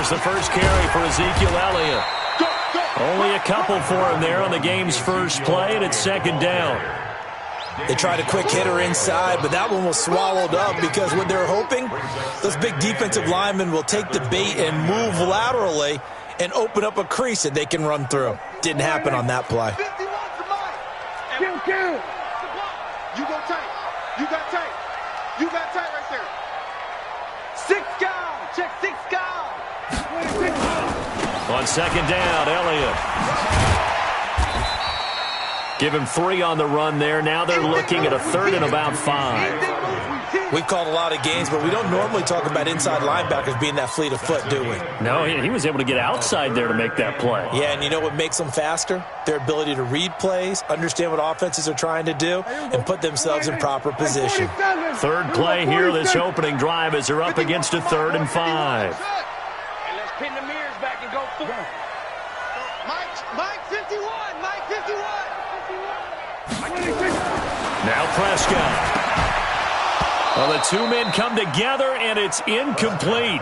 Here's the first carry for Ezekiel Elliott. Only a couple for him there on the game's first play, and it's second down. They tried a quick hitter inside, but that one was swallowed up because what they're hoping, those big defensive linemen will take the bait and move laterally and open up a crease that they can run through. Didn't happen on that play. You go tight. You got tight. You got tight right there. 6 guys. Check 6 guys. On second down, Elliott. Give him 3 on the run there. Now they're looking at a third and about 5. We've called a lot of games, but we don't normally talk about inside linebackers being that fleet of foot, do we? No, he was able to get outside there to make that play. Yeah, and you know what makes them faster? Their ability to read plays, understand what offenses are trying to do, and put themselves in proper position. Third play here, this opening drive, as they're up against a 3rd and 5. And let's pin the mirrors back and go forward. Mike 51. Mike 51. Now Prescott. Well, the 2 men come together, and it's incomplete.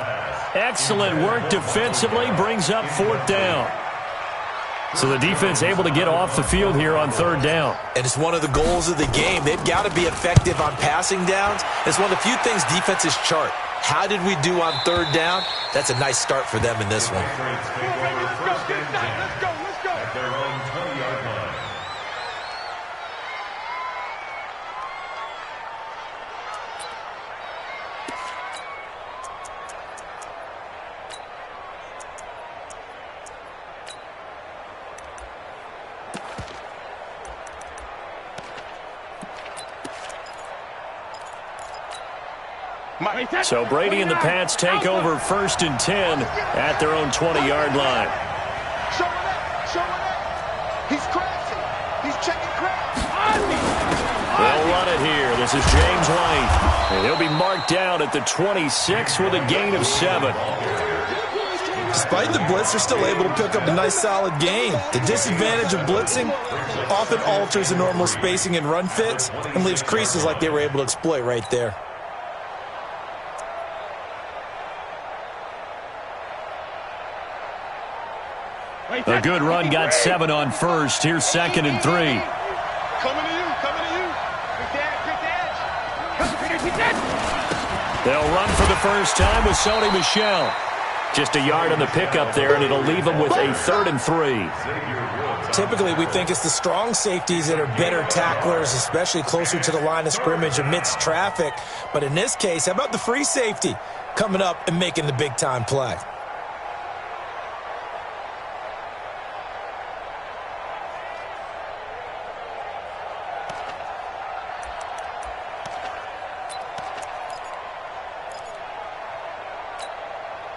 Excellent work defensively, brings up 4th down. So the defense able to get off the field here on 3rd down. And it's one of the goals of the game. They've got to be effective on passing downs. It's one of the few things defenses chart. How did we do on 3rd down? That's a nice start for them in this one. Let's go. So Brady and the Pats take over 1st and 10 at their own 20-yard line. Show it up. He's crashing. He's checking crash. They'll run it here. This is James White. And he'll be marked down at the 26 with a gain of 7. Despite the blitz, they're still able to pick up a nice solid gain. The disadvantage of blitzing often alters the normal spacing and run fits and leaves creases like they were able to exploit right there. A good run got 7 on 1st. Here's 2nd and 3. Coming to you. Big Dad. They'll run for the first time with Sony Michel. Just a yard on the pickup there, and it'll leave them with a 3rd and 3. Typically, we think it's the strong safeties that are better tacklers, especially closer to the line of scrimmage amidst traffic. But in this case, how about the free safety coming up and making the big-time play?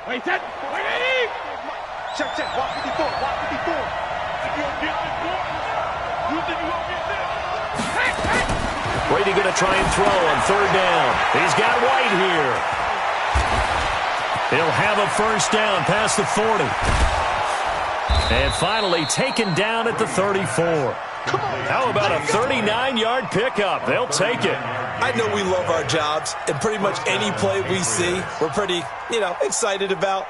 Wait. Check. 154. 154. You think you won't get this? Brady going to try and throw on 3rd down. He's got White here. He'll have a first down past the 40. And finally taken down at the 34. How about a 39-yard pickup? They'll take it. I know we love our jobs, and pretty much any play we see, we're pretty, excited about.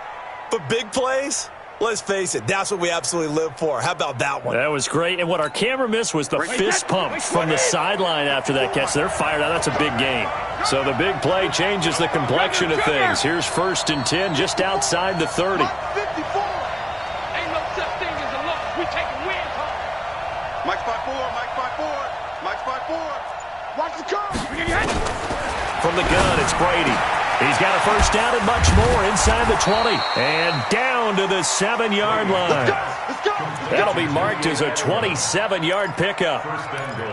But big plays, let's face it, that's what we absolutely live for. How about that one? That was great. And what our camera missed was the fist pump from the sideline after that catch. They're fired out. That's a big gain. So the big play changes the complexion of things. Here's 1st and 10 just outside the 30. 54. Ain't no such thing as a loss. We taking wins home. Mike spot 4. Watch the curve. From the gun, it's Brady. He's got a first down and much more inside the 20. And down to the 7-yard line. That'll be marked as a 27-yard pickup.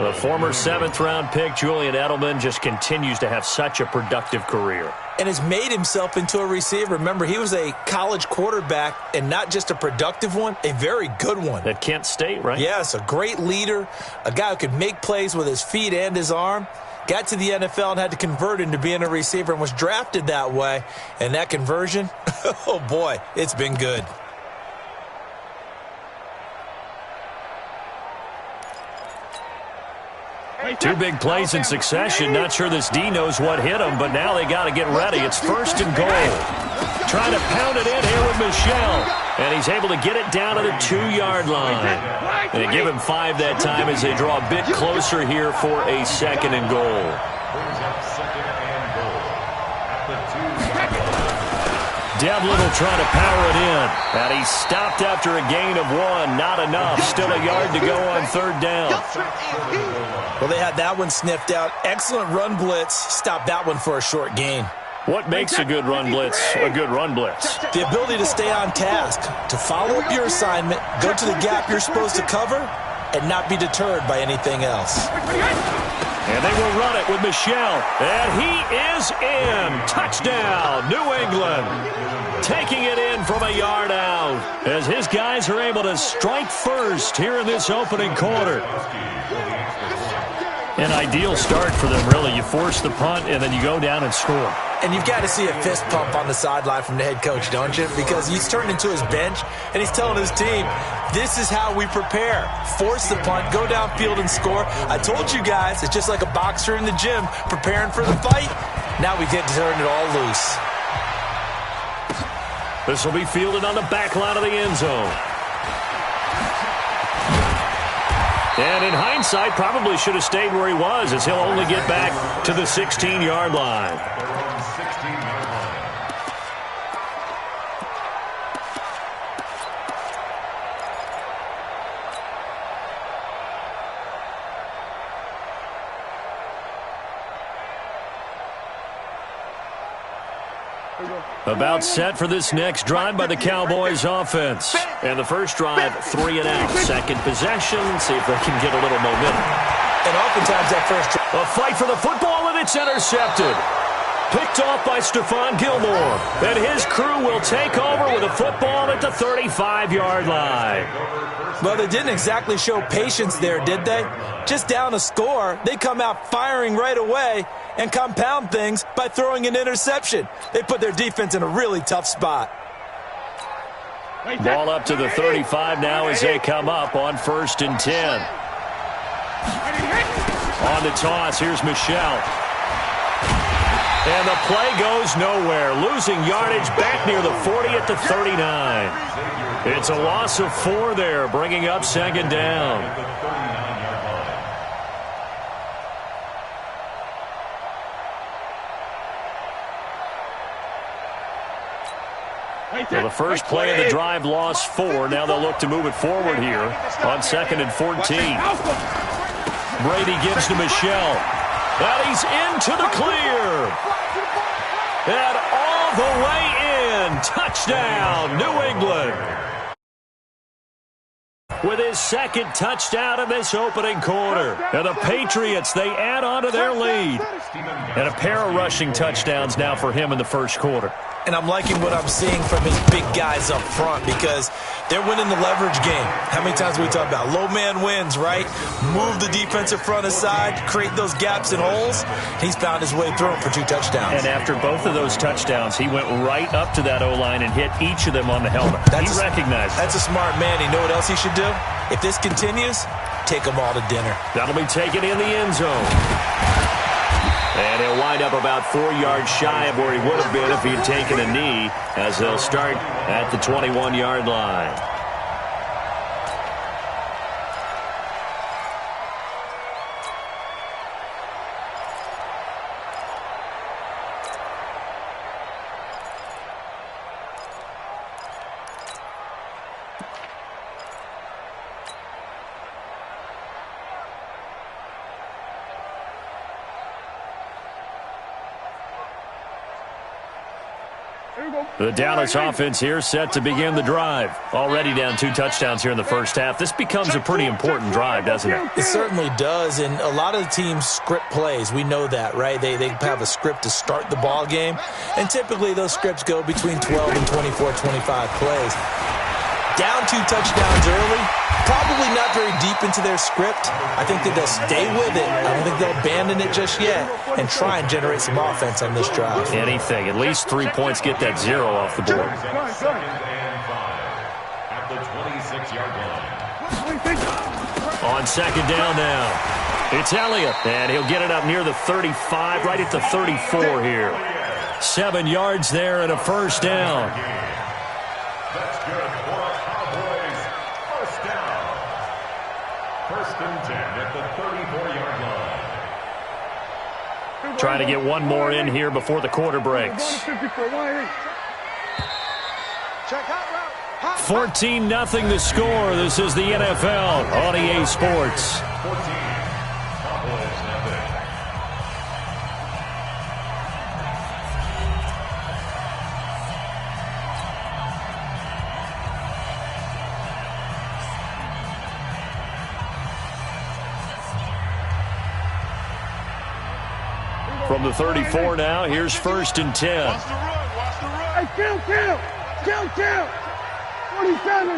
The former 7th-round pick, Julian Edelman, just continues to have such a productive career. And has made himself into a receiver. Remember, he was a college quarterback, and not just a productive one, a very good one. At Kent State, right? Yes, a great leader, a guy who could make plays with his feet and his arm. Got to the NFL and had to convert into being a receiver and was drafted that way. And that conversion, oh boy, it's been good. Two big plays in succession. Not sure this D knows what hit him, but now they got to get ready. It's 1st and goal. Trying to pound it in here with Michel. And he's able to get it down to the 2-yard line. And they give him 5 that time as they draw a bit closer here for a 2nd and goal. Devlin will try to power it in. And he's stopped after a gain of 1. Not enough. Still a yard to go on 3rd down. Well, they had that one sniffed out. Excellent run blitz. Stopped that one for a short gain. What makes a good run blitz a good run blitz? The ability to stay on task, to follow up your assignment, go to the gap you're supposed to cover, and not be deterred by anything else. And they will run it with Michel. And he is in. Touchdown, New England. Taking it in from a yard out as his guys are able to strike first here in this opening quarter. An ideal start for them, really. You force the punt, and then you go down and score. And you've got to see a fist pump on the sideline from the head coach, don't you? Because he's turned into his bench, and he's telling his team, this is how we prepare. Force the punt, go downfield and score. I told you guys, it's just like a boxer in the gym preparing for the fight. Now we get to turn it all loose. This will be fielded on the back line of the end zone. And in hindsight, probably should have stayed where he was, as he'll only get back to the 16-yard line. About set for this next drive by the Cowboys offense. And the first drive, 3 and out. Second possession, see if they can get a little momentum. And oftentimes that first drive. A fight for the football, and it's intercepted. Picked off by Stephon Gilmore. And his crew will take over with a football at the 35-yard line. Well, they didn't exactly show patience there, did they? Just down a score, they come out firing right away and compound things by throwing an interception. They put their defense in a really tough spot. Ball up to the 35 now as they come up on 1st and 10. On the toss, here's Michel. And the play goes nowhere. Losing yardage back near the 40 at the 39. It's a loss of 4 there, bringing up 2nd down. Well, the first play of the drive lost 4. Now they'll look to move it forward here on 2nd and 14. Brady gives to Michel. And he's into the clear. And all the way in. Touchdown, New England. With his 2nd touchdown in this opening quarter. And the Patriots, they add on to their lead. And a pair of rushing touchdowns now for him in the first quarter. And I'm liking what I'm seeing from his big guys up front because they're winning the leverage game. How many times we talk about low man wins, right? Move the defensive front aside, create those gaps and holes. He's found his way through them for 2 touchdowns. And after both of those touchdowns, he went right up to that O-line and hit each of them on the helmet. He recognized it. That's a smart man. You know what else he should do? If this continues, take them all to dinner. That'll be taken in the end zone. And he'll wind up about 4 yards shy of where he would have been if he had taken a knee, as they'll start at the 21-yard line. The Dallas offense here set to begin the drive. Already down 2 touchdowns here in the first half. This becomes a pretty important drive, doesn't it? It certainly does, and a lot of the teams script plays. We know that, right? They have a script to start the ball game, and typically those scripts go between 12 and 24, 25 plays. Down 2 touchdowns early, probably not very deep into their script. I think that they'll stay with it. I don't think they'll abandon it just yet and try and generate some offense on this drive. Anything. At least 3 points, get that 0 off the board. On 2nd down now. It's Elliott, and he'll get it up near the 35, right at the 34 here. 7 yards there and a first down. That's good for a Cowboys first down. First and 10 at the 34-yard line. Trying to get one more in here before the quarter breaks. 14-0 the score. This is the NFL on EA Sports. 14. Cowboys nothing. From the 34 now, here's first and 10. Watch the run. Watch the run. Hey, kill. 27.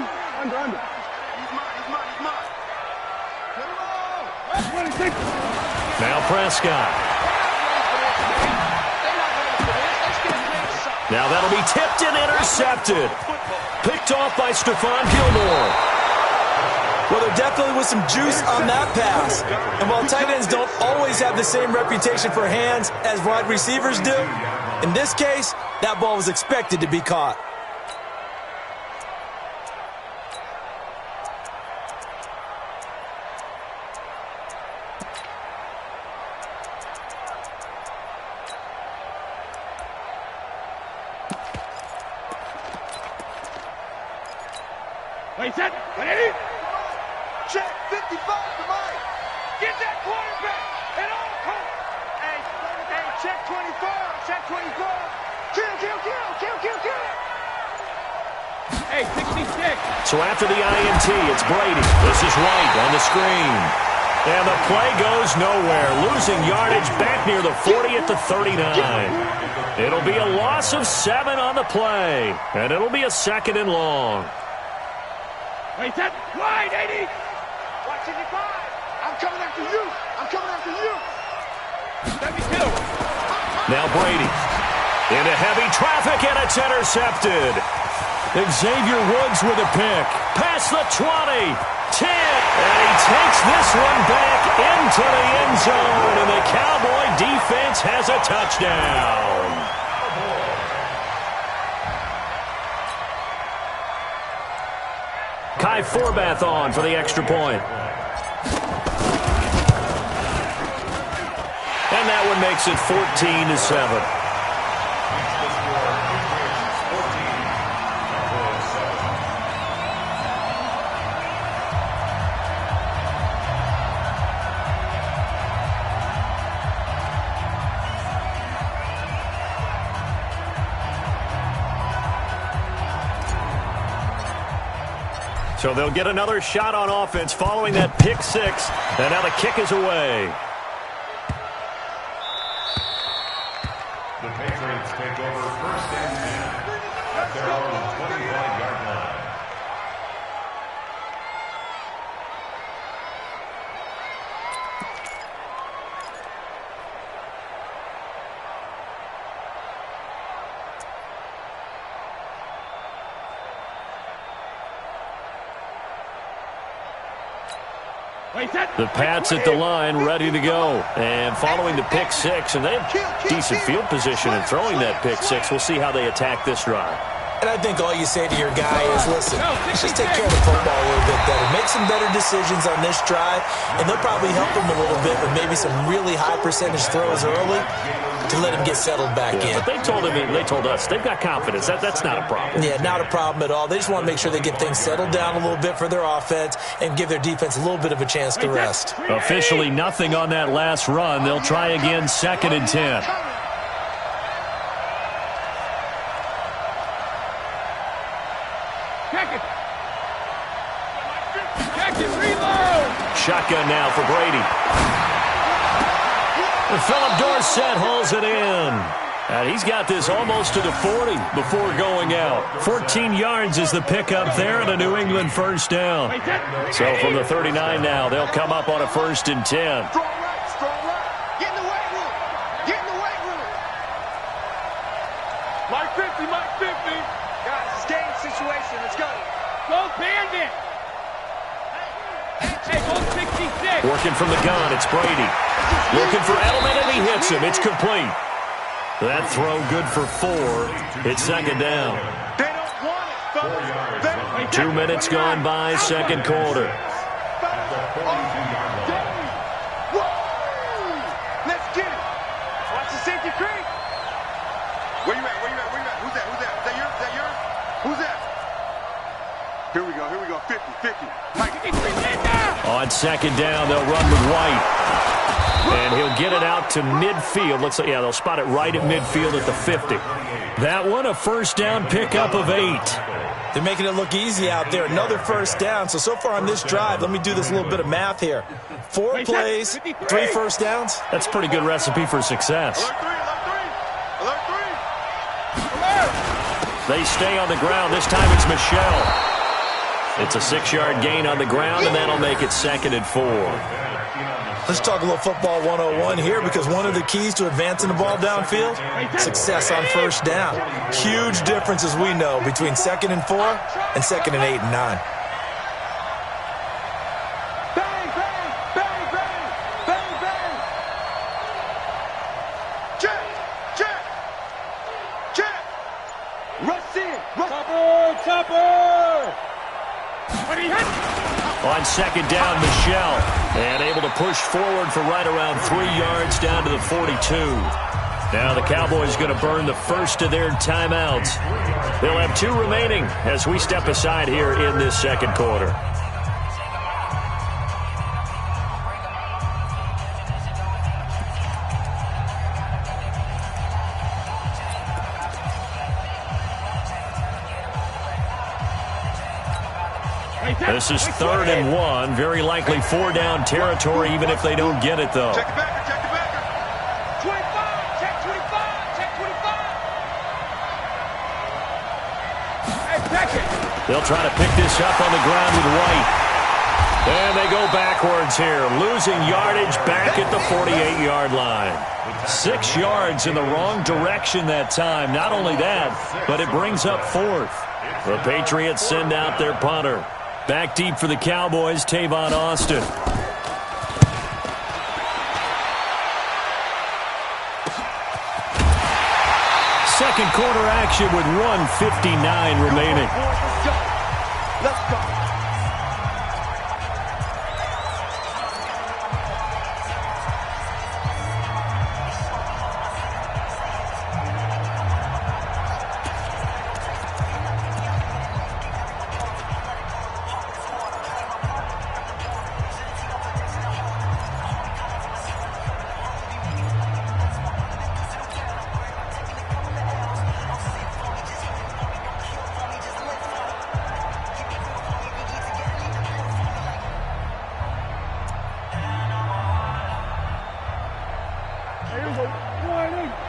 Under. He's mine. Get him on. 26. Now Prescott. Now that'll be tipped and intercepted. Picked off by Stephon Gilmore. Well, there definitely was some juice on that pass. And while tight ends don't always have the same reputation for hands as wide receivers do, in this case, that ball was expected to be caught. Wait, set. Ready? Check 55 to Mike. Get that quarterback. And all come. Hey, check 24. Check 24. Kill. Hey, 66. So after the INT, it's Brady. This is Wright on the screen. And the play goes nowhere. Losing yardage back near the 40 at the 39. It'll be a loss of 7 on the play. And it'll be a second and long. Wait, set. Wide, 80. Watch 55. I'm coming after you. 72. Now Brady. Into heavy traffic, and it's intercepted. Xavier Woods with a pick. Past the 20. 10. And he takes this one back into the end zone. And the Cowboy defense has a touchdown. Kai Forbath on for the extra point. And that one makes it 14-7. So they'll get another shot on offense following that pick six. And now the kick is away. The Patriots take over first and 10 at their own 25-yard line. The Pats at the line, ready to go. And following the pick six, and they have decent field position in throwing that pick six. We'll see how they attack this drive. And I think all you say to your guy is, listen, just take care of the football a little bit better. Make some better decisions on this drive, and they'll probably help him a little bit with maybe some really high percentage throws early to let him get settled back in. But they told us they've got confidence. That's not a problem. Yeah, not a problem at all. They just want to make sure they get things settled down a little bit for their offense and give their defense a little bit of a chance to rest. Officially nothing on that last run. They'll try again, 2nd and 10. Shotgun now for Brady. And Philip Dorsett hauls it in. And he's got this almost to the 40 before going out. 14 yards is the pickup there and a New England first down. So from the 39 now, they'll come up on a 1st and 10. Strong right. Get in the weight room. Mike 50. Guys, it's game situation. Let's go. Go Bandit. Hey, go 66. Working from the gun, it's Brady. Looking for Edelman, and he hits him. It's complete. That throw good for 4. It's second down. They don't want it, fellas. 2 minutes gone by, second quarter. Let's get it. Watch the safety creep. Where you at? Where you at? Where you at? Who's that? Who's that? Is that yours? Is that yours? Who's that? Here we go. Here we go. 50, 50. Mike. On second down, they'll run with White. And he'll get it out to midfield. Looks like, yeah, they'll spot it right at midfield at the 50. That one, a first down pickup of 8. They're making it look easy out there. Another first down. So far on this drive, let me do this little bit of math here. 4 plays, 3 first downs. That's a pretty good recipe for success. Alert 3, alert 3, alert 3. They stay on the ground. This time it's Michelle. It's a 6-yard gain on the ground, and that'll make it second and 4. Let's talk a little football 101 here, because one of the keys to advancing the ball downfield, success on first down. Huge difference, as we know, between second and 4 and second and 8 and 9. Bang, bang, bang, bang, bang, bang. Check, check, check. Rush in. Chopper. When he hit. On second down, Michelle. And able to push forward for right around 3 yards down to the 42. Now the Cowboys going to burn the first of their timeouts. They'll have 2 remaining as we step aside here in this second quarter. This is 3rd and 1. Very likely 4-down territory, even if they don't get it, though. Check the backer, check the backer. 25, check 25, check 25. Hey, check it. They'll try to pick this up on the ground with White. And they go backwards here, losing yardage back at the 48-yard line. 6 yards in the wrong direction that time. Not only that, but it brings up 4th. The Patriots send out their punter. Back deep for the Cowboys, Tavon Austin. Second quarter action with 1:59 remaining. Let's go.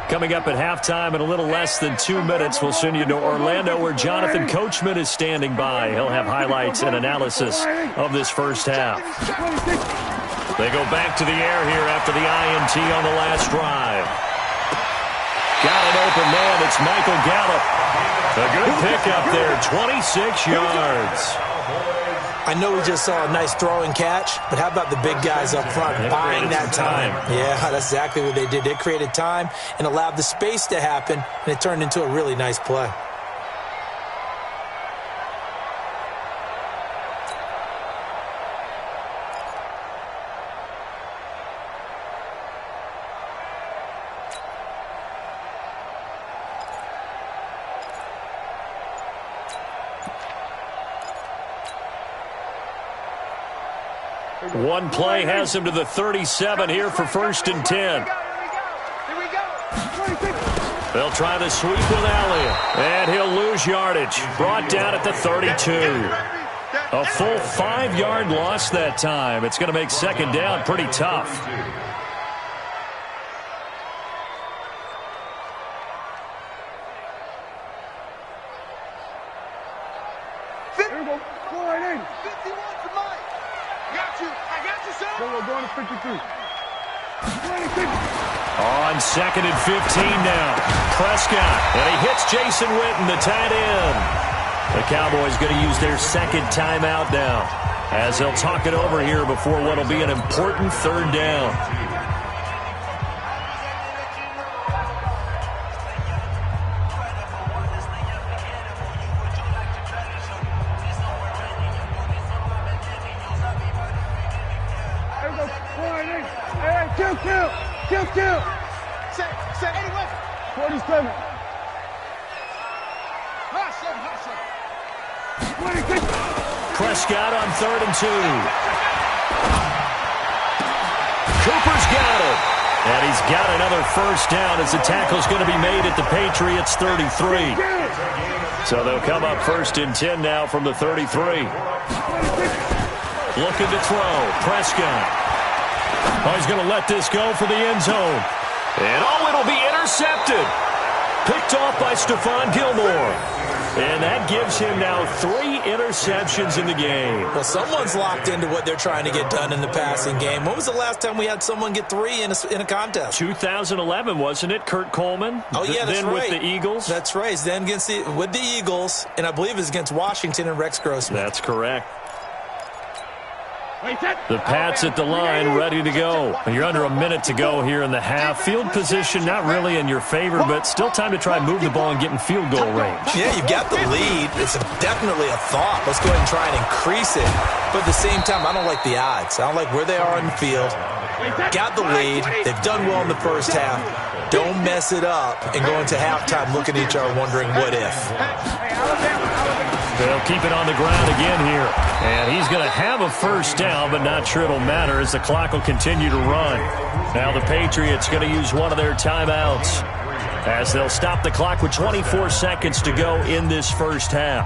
Coming up at halftime in a little less than 2 minutes, we'll send you to Orlando, where Jonathan Coachman is standing by. He'll have highlights and analysis of this first half. They go back to the air here after the INT on the last drive. Got an open man. It's Michael Gallup. A good pickup there, 26 yards. I know we just saw a nice throw and catch, but how about the big guys up front buying that time? Yeah, that's exactly what they did. They created time and allowed the space to happen, and it turned into a really nice play. One play has him to the 37 here for 1st and 10. Here we go. They'll try the sweep with Elliott, and he'll lose yardage. Brought down at the 32. A full 5-yard loss that time. It's going to make second down pretty tough. On 2nd and 15 now. Prescott, and he hits Jason Witten, the tight end. The Cowboys going to use their second timeout now, as they'll talk it over here before what will be an important 3rd down. Prescott on 3rd and 2. Cooper's got it. And he's got another first down as the tackle's going to be made at the Patriots' 33. So they'll come up 1st and 10 now from the 33. Looking to throw. Prescott. Oh, he's going to let this go for the end zone. And it'll be intercepted. Picked off by Stephon Gilmore. And that gives him now 3 interceptions in the game. Well, someone's locked into what they're trying to get done in the passing game. When was the last time we had someone get 3 in a contest? 2011, wasn't it? Kurt Coleman? Oh, yeah, that's then right. With the Eagles? That's right. Then with the Eagles, and I believe it's against Washington and Rex Grossman. That's correct. The Pats at the line, ready to go. You're under a minute to go here in the half. Field position not really in your favor, but still time to try and move the ball and get in field goal range. Yeah, you've got the lead. It's definitely a thought. Let's go ahead and try and increase it. But at the same time, I don't like the odds. I don't like where they are on the field. Got the lead. They've done well in the first half. Don't mess it up and go into halftime looking at each other wondering what if. They'll keep it on the ground again here. And he's going to have a first down, but not sure it'll matter as the clock will continue to run. Now the Patriots going to use one of their timeouts as they'll stop the clock with 24 seconds to go in this first half.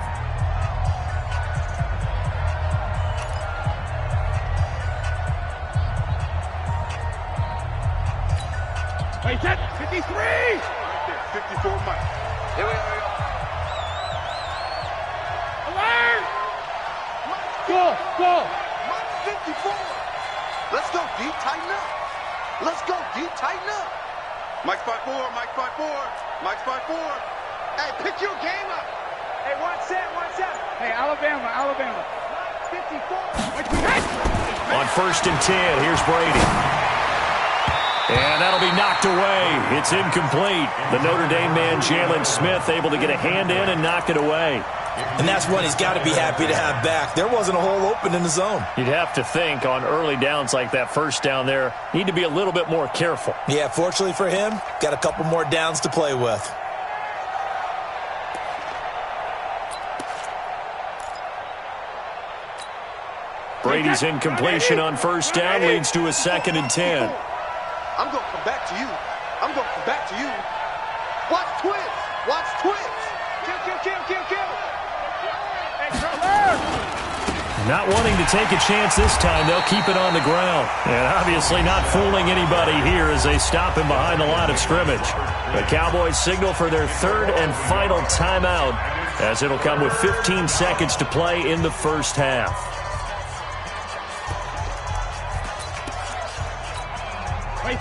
Wait, that 53! 54, Mike. Here we go. Go! 54! Let's go, D. Tighten up. Let's go, D. Tighten up. Mike 5-4, Mike 5-4, Mike 5-4. Hey, pick your game up. Hey, one set. Hey, Alabama. 54. On 1st and 10, here's Brady. And that'll be knocked away. It's incomplete. The Notre Dame man, Jalen Smith, able to get a hand in and knock it away. And that's one he's got to be happy to have back. There wasn't a hole open in the zone. You'd have to think on early downs like that first down there, need to be a little bit more careful. Yeah, fortunately for him, got a couple more downs to play with. Brady's incompletion on first down leads to a 2nd and 10. I'm going to come back to you. Watch twist. Kill. Not wanting to take a chance this time, they'll keep it on the ground. And obviously not fooling anybody here as they stop him behind the line of scrimmage. The Cowboys signal for their 3rd and final timeout as it'll come with 15 seconds to play in the first half.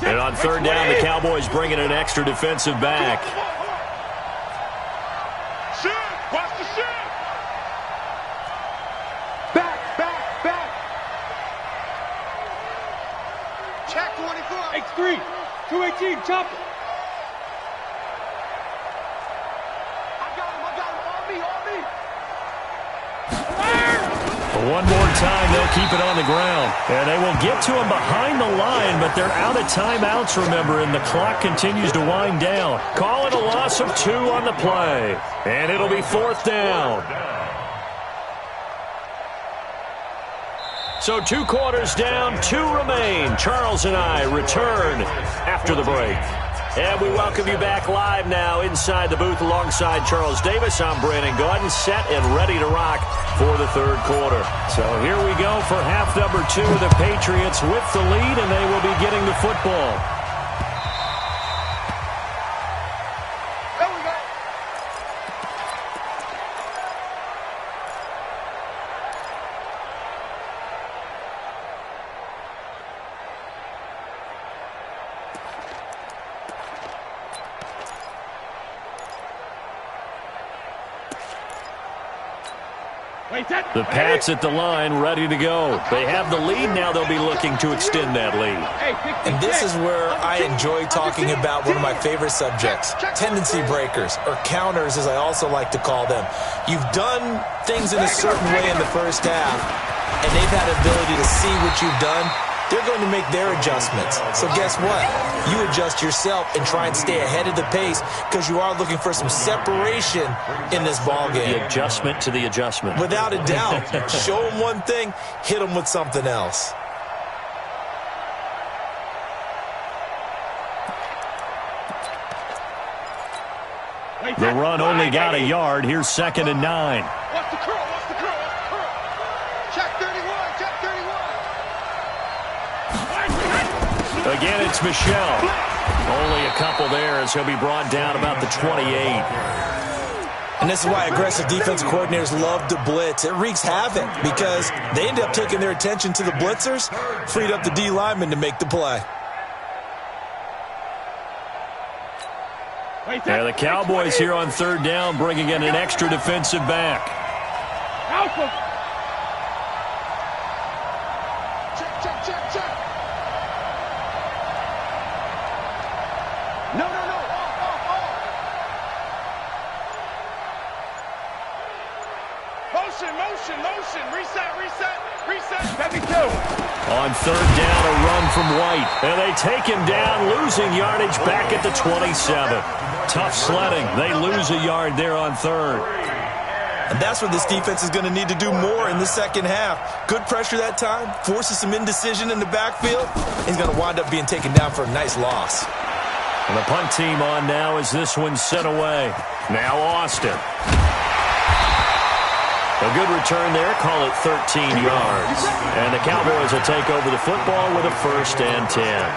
And on 3rd down, the Cowboys bring in an extra defensive back. Watch the shoot! Back! Check 24! X3! 218, chop it! I got him! On me! One more time, they'll keep it on the ground. And they will get to him behind the line, but they're out of timeouts, remember, and the clock continues to wind down. Call it a loss of 2 on the play. And it'll be 4th down. So 2 quarters down, 2 remain. Charles and I return after the break. And we welcome you back live now inside the booth alongside Charles Davis. I'm Brandon Gaudin, set and ready to rock for the 3rd quarter. So here we go for half number 2. The Patriots with the lead, and they will be getting the football. There we go. The Pats at the line, ready to go. They have the lead. Now they'll be looking to extend that lead. And this is where I enjoy talking about one of my favorite subjects, tendency breakers, or counters as I also like to call them. You've done things in a certain way in the first half, and they've had the ability to see what you've done they're going to make their adjustments. So guess what? You adjust yourself and try and stay ahead of the pace because you are looking for some separation in this ball game. The adjustment to the adjustment. Without a doubt. Show them one thing, hit them with something else. The run only got a yard. Here's 2nd and 9. What's the curl? What's the curl? What's the curl? Check 31. Check 31. Again, it's Michelle. Only a couple there as he'll be brought down about the 28. And this is why aggressive defensive coordinators love to blitz. It wreaks havoc because they end up taking their attention to the blitzers, freed up the D lineman to make the play. Yeah, the Cowboys here on 3rd down, bringing in an extra defensive back. Alpha. Check. No. Motion. Reset. Heavy 2. On 3rd down, a run from White. And they take him down, losing yardage back at the 27. Tough sledding. They lose a yard there on 3rd. And that's what this defense is going to need to do more in the second half. Good pressure that time, forces some indecision in the backfield. He's going to wind up being taken down for a nice loss. And the punt team on now as this one's sent away. Now Austin. A good return there, call it 13 yards. And the Cowboys will take over the football with a 1st and 10.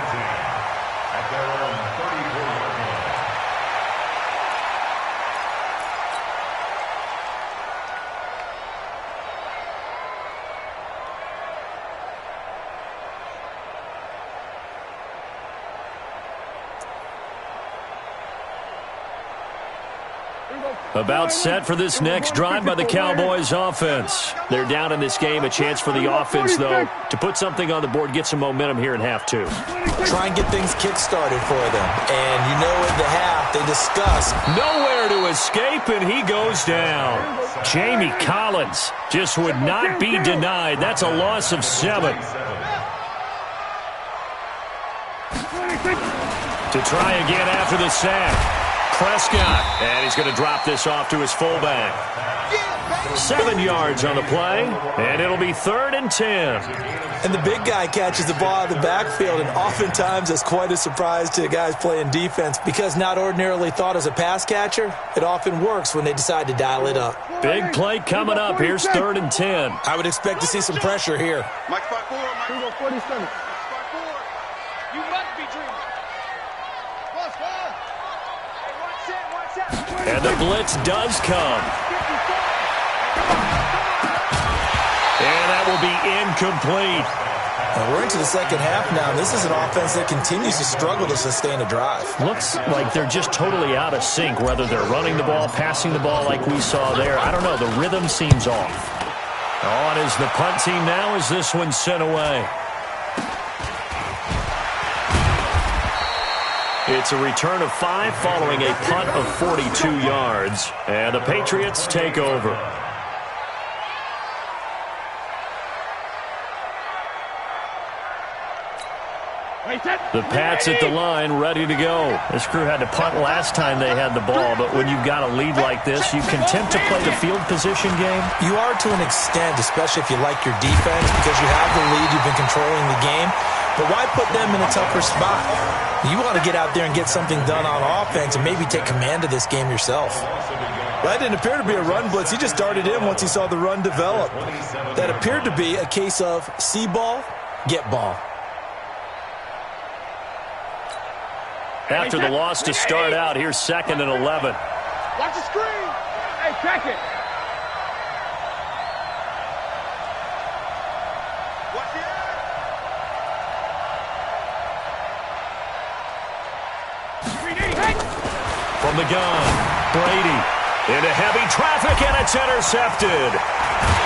About set for this next drive by the Cowboys offense. They're down in this game. A chance for the offense, though, to put something on the board, get some momentum here in half 2. Try and get things kick-started for them. And you know in the half, they discuss. Nowhere to escape, and he goes down. Jamie Collins just would not be denied. That's a loss of 7. To try again after the sack. Prescott, and he's going to drop this off to his fullback. 7 yards on the play, and it'll be 3rd and 10. And the big guy catches the ball out of the backfield, and oftentimes that's quite a surprise to the guys playing defense because not ordinarily thought as a pass catcher, it often works when they decide to dial it up. Big play coming up. Here's 3rd and 10. I would expect to see some pressure here. Mike 5-4. 47. You must be dreaming. And the blitz does come. And that will be incomplete. And we're into the second half now. This is an offense that continues to struggle to sustain a drive. Looks like they're just totally out of sync, whether they're running the ball, passing the ball like we saw there. I don't know. The rhythm seems off. On is the punt team now as this one's sent away. It's a return of 5 following a punt of 42 yards. And the Patriots take over. The Pats at the line, ready to go. This crew had to punt last time they had the ball, but when you've got a lead like this, you can attempt to play the field position game. You are to an extent, especially if you like your defense, because you have the lead, you've been controlling the game. But why put them in a tougher spot? You want to get out there and get something done on offense and maybe take command of this game yourself. That didn't appear to be a run blitz. He just darted in once he saw the run develop. That appeared to be a case of see ball, get ball. After the loss to start out, here's 2nd and 11. Watch the screen. Hey, check it. Watch the From the gun, Brady into heavy traffic, and it's intercepted.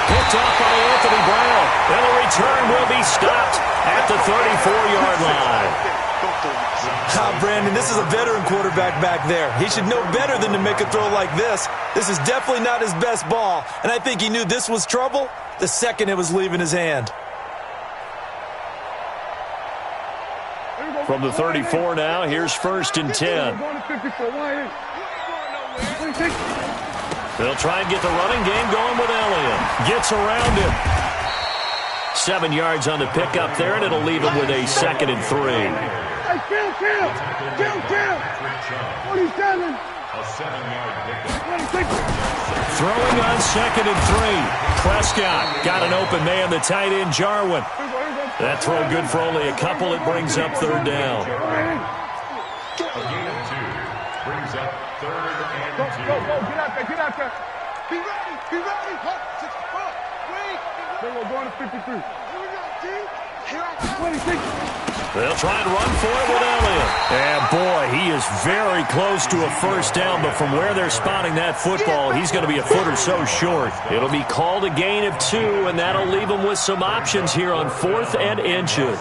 Picked off by Anthony Brown, and the return will be stopped at the 34-yard line. Brandon, this is a veteran quarterback back there. He should know better than to make a throw like this. This is definitely not his best ball, and I think he knew this was trouble the second it was leaving his hand. From the 34 now, here's 1st and 10. They'll try and get the running game going with Elliott. Gets around him. 7 yards on the pickup there, and it'll leave him with a 2nd and 3. Hey, kill. 47. A 7-yard pickup. Throwing on 2nd and 3. Prescott got an open man, the tight end, Jarwin. That throw good for only a couple. It brings up 3rd down. A gain of 2 brings up 3rd and 2. Go. Get out there. Be ready. Hold. 64. Wait. We're going to 53. Here we go, T. Here I come. 26. They'll try and run for it with Elliott. And, boy, he is very close to a 1st down, but from where they're spotting that football, he's going to be a foot or so short. It'll be called a gain of 2, and that'll leave him with some options here on 4th and inches.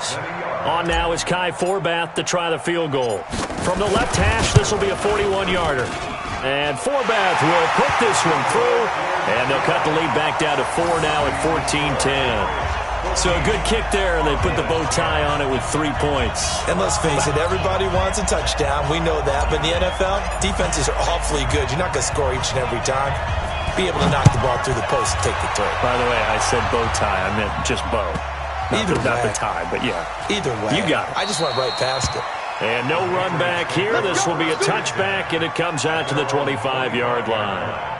On now is Kai Forbath to try the field goal. From the left hash, this will be a 41-yarder. And Forbath will put this one through, and they'll cut the lead back down to 4 now at 14-10. So a good kick there, and they put the bow tie on it with 3 points. And let's face it, everybody wants a touchdown. We know that. But in the NFL, defenses are awfully good. You're not going to score each and every time. Be able to knock the ball through the post and take the throw. By the way, I said bow tie. I meant just bow. Not the tie, but yeah. Either way. You got it. I just went right past it. And no run back here. This will be a touchback, and it comes out to the 25-yard line.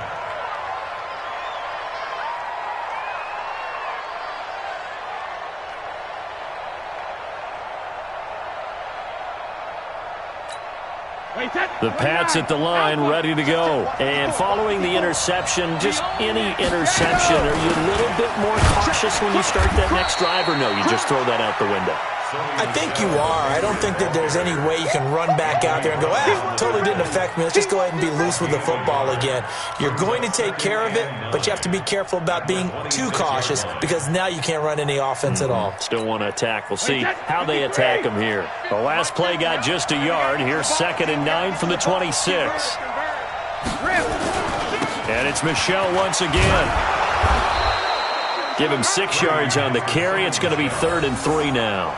The Pats at the line, ready to go. And following the interception, just any interception, are you a little bit more cautious when you start that next drive, or no, you just throw that out the window? I think you are. I don't think that there's any way you can run back out there and go, totally didn't affect me. Let's just go ahead and be loose with the football again. You're going to take care of it, but you have to be careful about being too cautious because now you can't run any offense at all. Still want to attack. We'll see how they attack them here. The last play got just a yard. Here's 2nd and 9 from the 26. And it's Michel once again. Give him 6 yards on the carry. It's going to be 3rd and 3 now.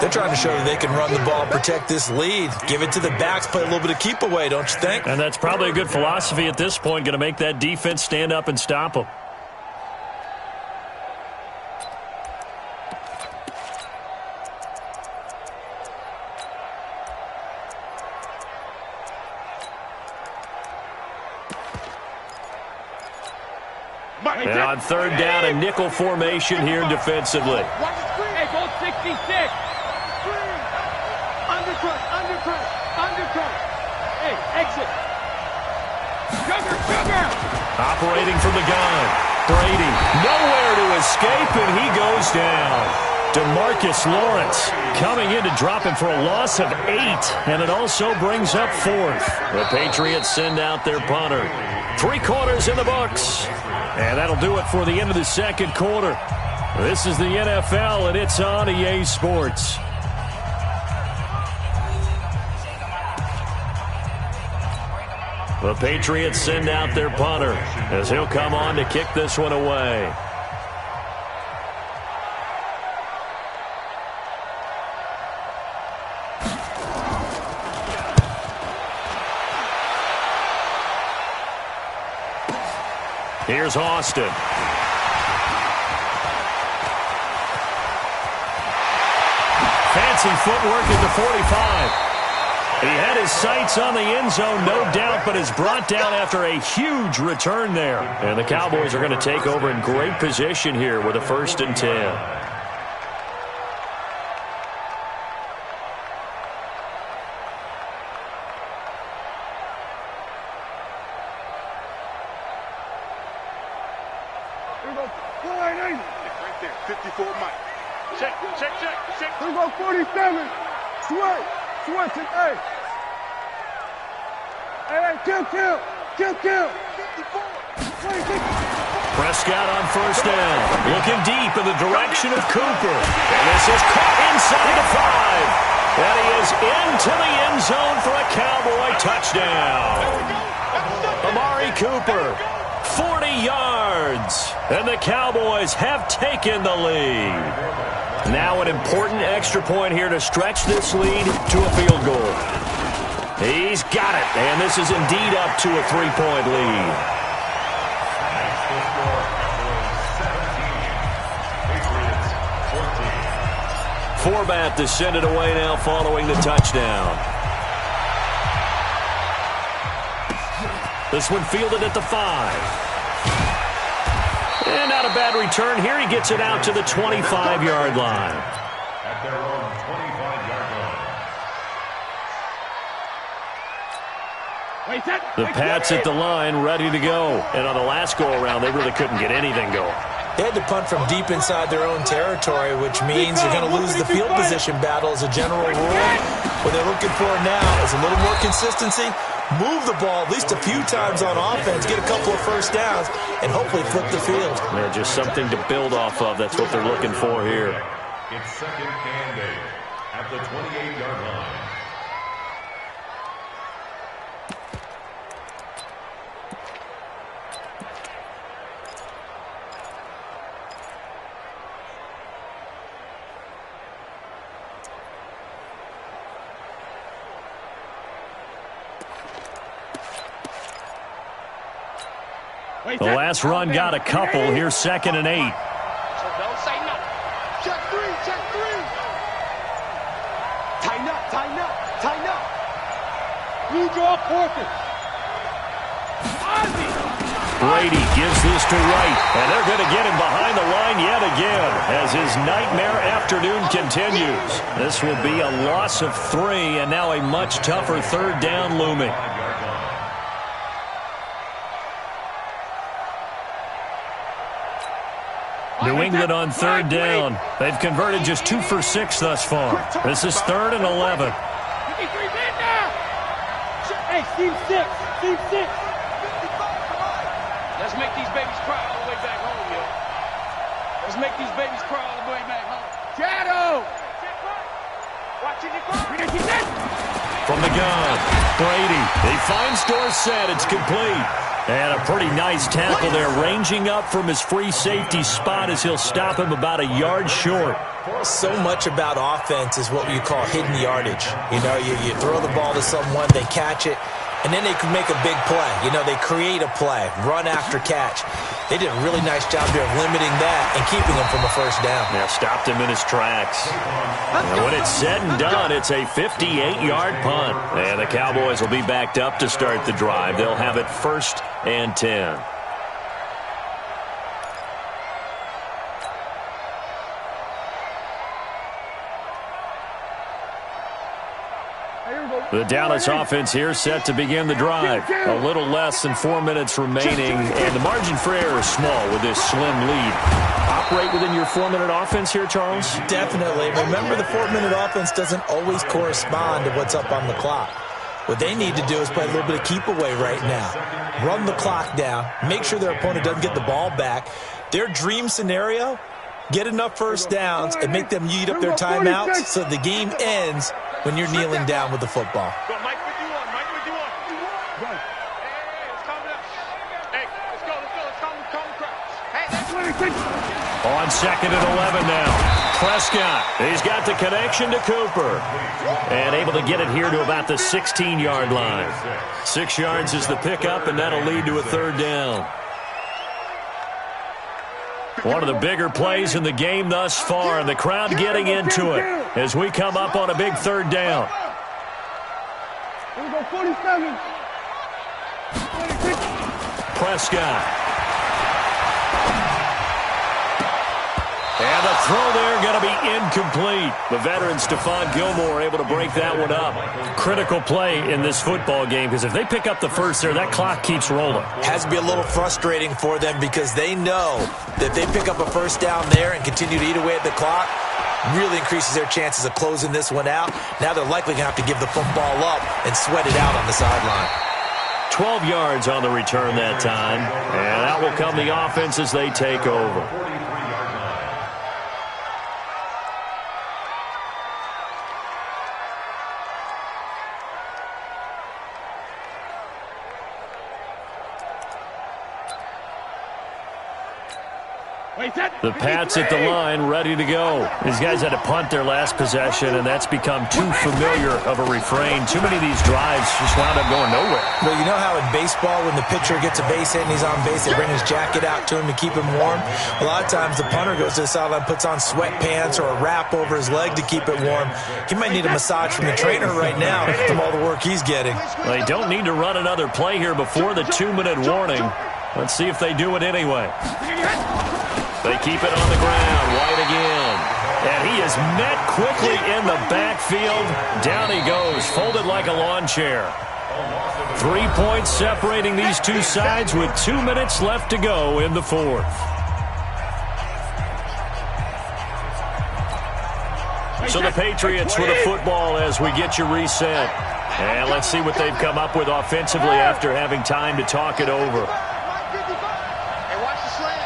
They're trying to show that they can run the ball, protect this lead. Give it to the backs, play a little bit of keep away, don't you think? And that's probably a good philosophy at this point. Going to make that defense stand up and stop them. And on 3rd down, a nickel formation here defensively. Hey, goal 66. Undercut. Hey, exit. Sugar. Operating from the gun. Brady, nowhere to escape, and he goes down. DeMarcus Lawrence coming in to drop him for a loss of 8, and it also brings up 4th. The Patriots send out their punter. 3 quarters in the books. And that'll do it for the end of the 2nd quarter. This is the NFL, and it's on EA Sports. The Patriots send out their punter as he'll come on to kick this one away. Here's Austin. Fancy footwork at the 45. He had his sights on the end zone, no doubt, but is brought down after a huge return there. And the Cowboys are going to take over in great position here with a 1st and 10. Right there, 54 Mike. Check. Here we go, 47. Switch it, hey. Hey, kill. 54. Prescott on 1st down, looking deep in the direction of Cooper. And this is caught inside the 5. And he is into the end zone for a Cowboy touchdown. Amari Cooper, 40 yards. And the Cowboys have taken the lead. Now an important extra point here to stretch this lead to a field goal. He's got it, and this is indeed up to a 3-point lead. Forbat to send it away now following the touchdown. This one fielded at the 5. And not a bad return here. He gets it out to the 25-yard line. At their own 25-yard line. The Pats at the line, ready to go. And on the last go-around, they really couldn't get anything going. They had to punt from deep inside their own territory, which means you're going to lose the field position battle as a general rule. What they're looking for now is a little more consistency, move the ball at least a few times on offense, get a couple of first downs, and hopefully flip the field. Yeah, just something to build off of. That's what they're looking for here. It's 2nd and 8 at the 28-yard line. The last run got a couple. Here's 2nd and 8. So don't say nothing. Check 3, check 3. Tighten up, tighten up, tighten up. You draw quarter. Brady gives this to Wright, and they're going to get him behind the line yet again as his nightmare afternoon continues. This will be a loss of 3, and now a much tougher 3rd down looming. New England on 3rd down. They've converted just 2 for 6 thus far. This is 3rd and 11. Hey, Steve 6. Steve 6. Let's make these babies cry all the way back home, yo. Let's make these babies cry all the way back home. Shadow! Watching it go. From the gun, Brady. He finds Dorsett. It's complete. And a pretty nice tackle there, ranging up from his free safety spot as he'll stop him about a yard short. So much about offense is what you call hidden yardage. You know, you throw the ball to someone, they catch it, and then they can make a big play. You know, they create a play, run after catch. They did a really nice job there of limiting that and keeping him from a first down. Yeah, stopped him in his tracks. And when it's said and done, it's a 58-yard punt. And the Cowboys will be backed up to start the drive. They'll have it 1st and 10. The Dallas offense here set to begin the drive. A little less than 4 minutes remaining, and the margin for error is small with this slim lead. Operate within your 4-minute offense here, Charles? Definitely. Remember, the 4-minute offense doesn't always correspond to what's up on the clock. What they need to do is play a little bit of keep away right now. Run the clock down. Make sure their opponent doesn't get the ball back. Their dream scenario, get enough first downs and make them eat up their timeouts so the game ends when you're kneeling down with the football. Go, Mike, what you want? Mike, what you want? Hey, let's calm down. Hey, let's go. Let's calm the crowd. Hey, that's what it takes. On 2nd and 11 now. Prescott, he's got the connection to Cooper. And able to get it here to about the 16-yard line. 6 yards is the pickup, and that'll lead to a 3rd down. One of the bigger plays in the game thus far, and the crowd getting into it as we come up on a big 3rd down. Here we go, 47. Prescott. And the throw there going to be incomplete. The veteran Stephon Gilmore able to break that one up. Critical play in this football game, because if they pick up the first there, that clock keeps rolling. Has to be a little frustrating for them because they know that if they pick up a first down there and continue to eat away at the clock, really increases their chances of closing this one out. Now they're likely going to have to give the football up and sweat it out on the sideline. 12 yards on the return that time. And that will come the offense as they take over. The Pats at the line, ready to go. These guys had to punt their last possession, and that's become too familiar of a refrain. Too many of these drives just wound up going nowhere. Well, you know how in baseball, when the pitcher gets a base hit and he's on base, they bring his jacket out to him to keep him warm? A lot of times the punter goes to the sideline, puts on sweatpants or a wrap over his leg to keep it warm. He might need a massage from the trainer right now from all the work he's getting. They don't need to run another play here before the 2-minute warning. Let's see if they do it anyway. They keep it on the ground. White again. And he is met quickly in the backfield. Down he goes, folded like a lawn chair. 3 points separating these two sides with 2 minutes left to go in the fourth. So the Patriots with a football as we get you reset. And let's see what they've come up with offensively after having time to talk it over. Hey, watch the slant.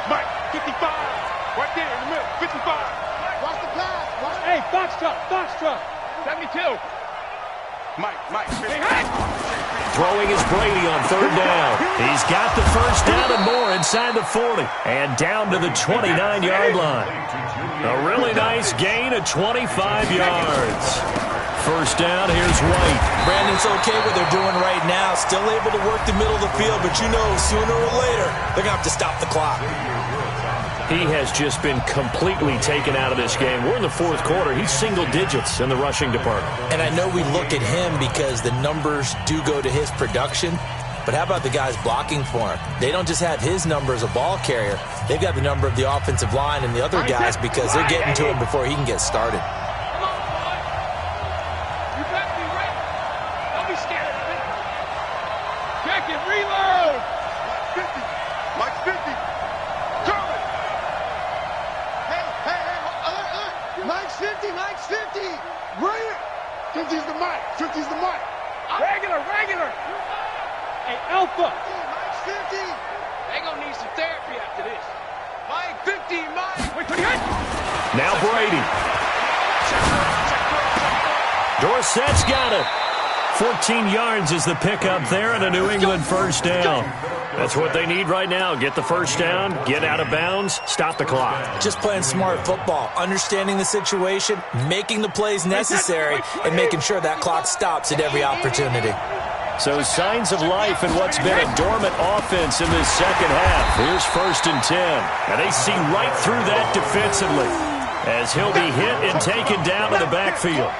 Mike, 55. Right there in the middle, 55. Watch the pass. Hey, box truck. 72. Mike. Hey. Throwing is Brady on third down. He's got the first down and more inside the 40. And down to the 29-yard line. A really nice gain of 25 yards. First down, here's White. Brandon's okay what they're doing right now. Still able to work the middle of the field, but you know sooner or later they're going to have to stop the clock. He has just been completely taken out of this game. We're in the fourth quarter. He's single digits in the rushing department. And I know we look at him because the numbers do go to his production, but how about the guys blocking for him? They don't just have his number as a ball carrier. They've got the number of the offensive line and the other guys because they're getting to him before he can get started. Reload! 50. Mike's 50. Coming. Hey, alert. Mike's 50. Bring it. 50's the mic. Regular. Hey, Alpha. Mike's 50. They gonna need some therapy after this. Mike 50, Mike. Wait. Now Brady. Dorsett's got it. 14 yards is the pickup there and a New England first down. That's what they need right now. Get the first down, get out of bounds, stop the clock. Just playing smart football, understanding the situation, making the plays necessary, and making sure that clock stops at every opportunity. So signs of life in what's been a dormant offense in this second half. Here's 1st and 10. And they see right through that defensively as he'll be hit and taken down to the backfield.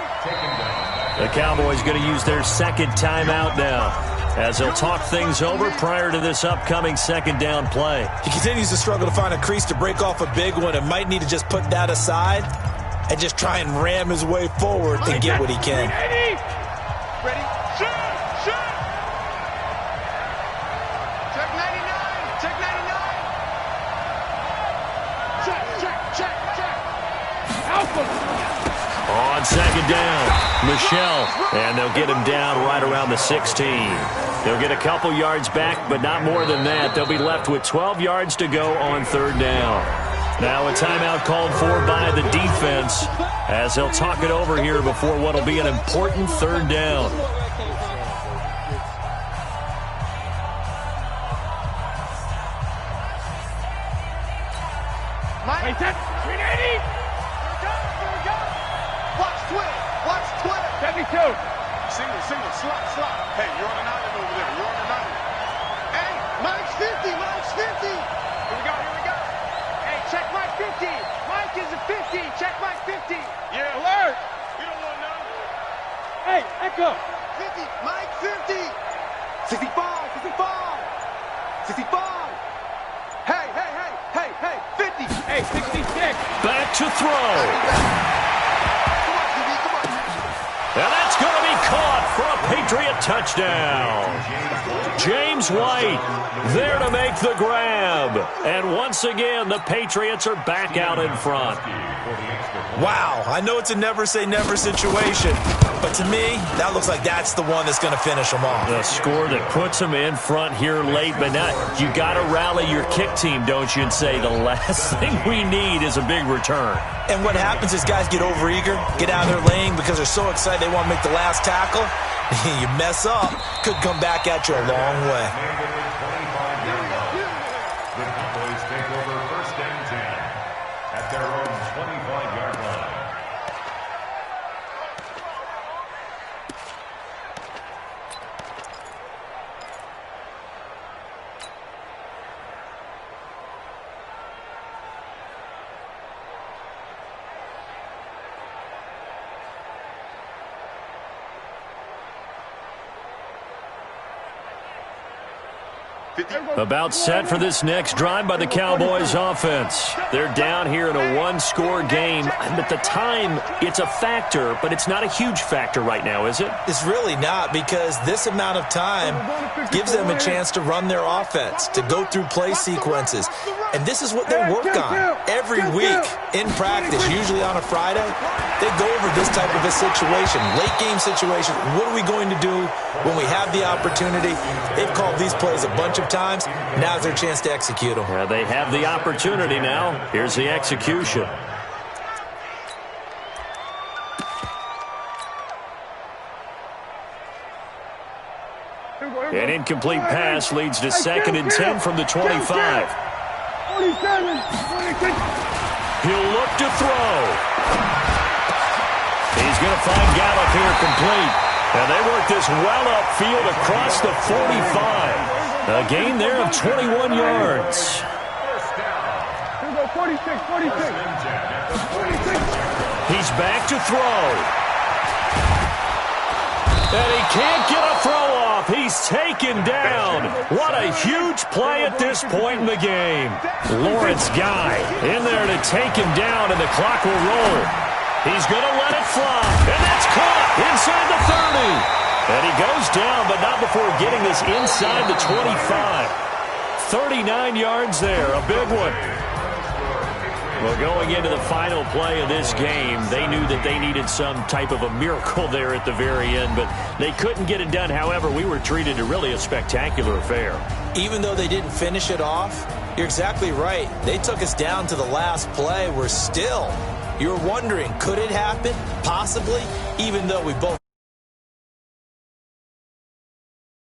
The Cowboys going to use their second timeout now as they'll talk things over prior to this upcoming second down play. He continues to struggle to find a crease to break off a big one and might need to just put that aside and just try and ram his way forward and get what he can. Ready? Shoot! Check 99! Check! Alpha! On second down, Michelle, and they'll get him down right around the 16. They'll get a couple yards back, but not more than that. They'll be left with 12 yards to go on third down. Now a timeout called for by the defense as they'll talk it over here before what will be an important third down. Mike, 380! Watch Twitter. 72. Single, slot. Hey, you're on an island over there. Hey, Mike's 50. Here we go. Hey, check Mike 50. Mike is a 50. Check Mike 50. Yeah. Alert. You don't want to know. Hey, Echo. 50. Mike 50. 65. Hey, 50. Hey, 66. Back to throw. And that's going to be caught for a Patriot touchdown. James White there to make the grab. And once again, the Patriots are back out in front. Wow, I know it's a never-say-never situation, but to me, that looks like that's the one that's going to finish them off. The score that puts them in front here late, but not, you got to rally your kick team, don't you, and say the last thing we need is a big return. And what happens is guys get overeager, get out of their lane because they're so excited they want to make the last tackle. You mess up, could come back at you a long way. The Cowboys take over About set for this next drive by the Cowboys offense. They're down here in a one-score game. At the time, it's a factor, but it's not a huge factor right now, is it? It's really not, because this amount of time gives them a chance to run their offense, to go through play sequences. And this is what they work on every week in practice, usually on a Friday. They go over this type of a situation, late game situation. What are we going to do when we have the opportunity? They've called these plays a bunch of times. Now's their chance to execute them. Yeah, they have the opportunity now. Here's the execution. An incomplete pass leads to 2nd and 10 from the 25. He'll look to throw. He's going to find Gallup here complete. And they work this well upfield across the 45. A gain there of 21 yards. He's back to throw. And he can't get a throw off. He's taken down. What a huge play at this point in the game. Lawrence Guy in there to take him down, and the clock will roll. He's going to let it fly, and that's caught inside the 30. And he goes down, but not before getting this inside the 25. 39 yards there, a big one. Well, going into the final play of this game, they knew that they needed some type of a miracle there at the very end, but they couldn't get it done. However, we were treated to really a spectacular affair. Even though they didn't finish it off, you're exactly right. They took us down to the last play. We're still, you're wondering, could it happen? Possibly, even though we both